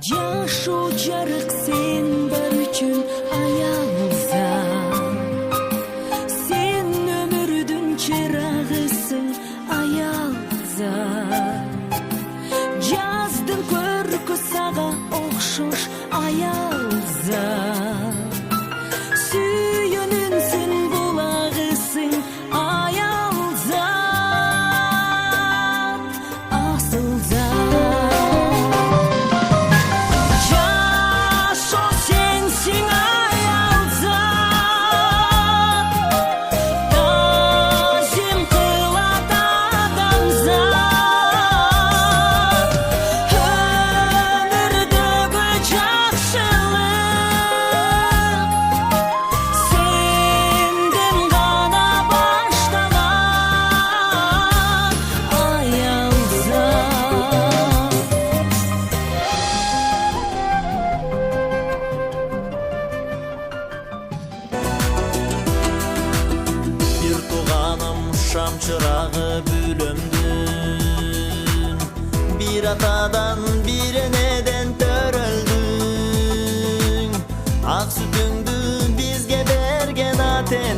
Жашоо жарык сен бар үчүн аялзам. Сен өмүрдүн чырагысың аялзам. Жаздын көркү сага окшош аялзам. Сүйүүнүн булагысың аялзам. Асыл зат. Жашоо сенсиң аялзам. Тазим кылат адамзат. Өмүрдөгү жакшылык сенден гана башталат аялзам. Bir tuğanım şam çırağıbülümdün. Bir atadan bir eneden töröldün. Ak sütüңdü bizge bergen aten